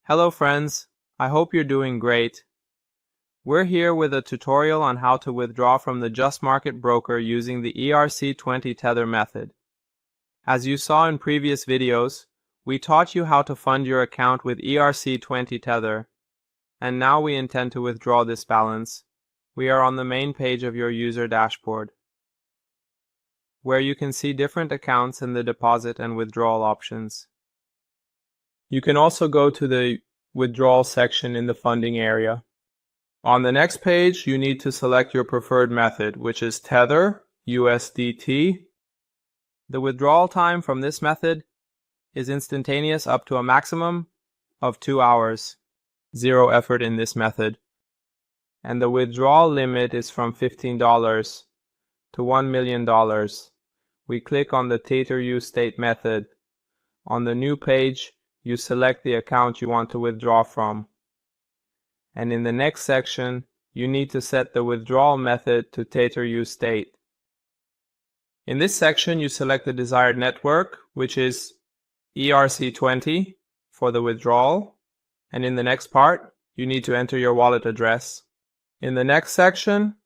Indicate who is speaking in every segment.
Speaker 1: Hello friends, I hope you're doing great. We're here with a tutorial on how to withdraw from the JustMarket broker using the ERC20 tether method. As you saw in previous videos, we taught you how to fund your account with ERC20 tether, and now we intend to withdraw this balance. We are on the main page of your user dashboard, where you can see different accounts and the deposit and withdrawal options. You can also go to the withdrawal section in the funding area. On the next page, you need to select your preferred method, which is Tether, USDT. The withdrawal time from this method is instantaneous up to a maximum of 2 hours. Zero effort in this method. And the withdrawal limit is from $15 to $1 million. We click on the Tether USDT method. On the new page, you select the account you want to withdraw from. And in the next section, you need to set the withdrawal method to Tether USDT. In this section, you select the desired network, which is ERC20 for the withdrawal. And in the next part, you need to enter your wallet address. In the next section,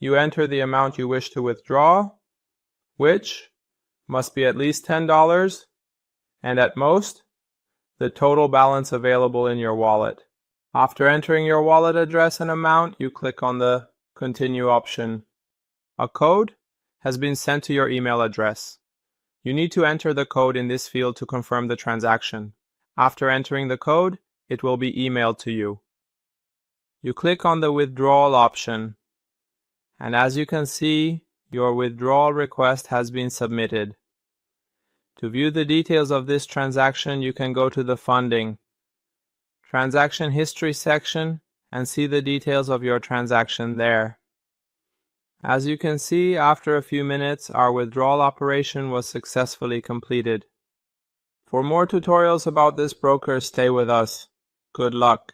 Speaker 1: you enter the amount you wish to withdraw, which must be at least $10 and at most the total balance available in your wallet. After entering your wallet address and amount, you click on the Continue option. A code has been sent to your email address. You need to enter the code in this field to confirm the transaction. After entering the code, it will be emailed to you. You click on the Withdrawal option, and as you can see, your withdrawal request has been submitted. To view the details of this transaction, you can go to the Funding, Transaction History section and see the details of your transaction there. As you can see, after a few minutes, our withdrawal operation was successfully completed. For more tutorials about this broker, stay with us. Good luck.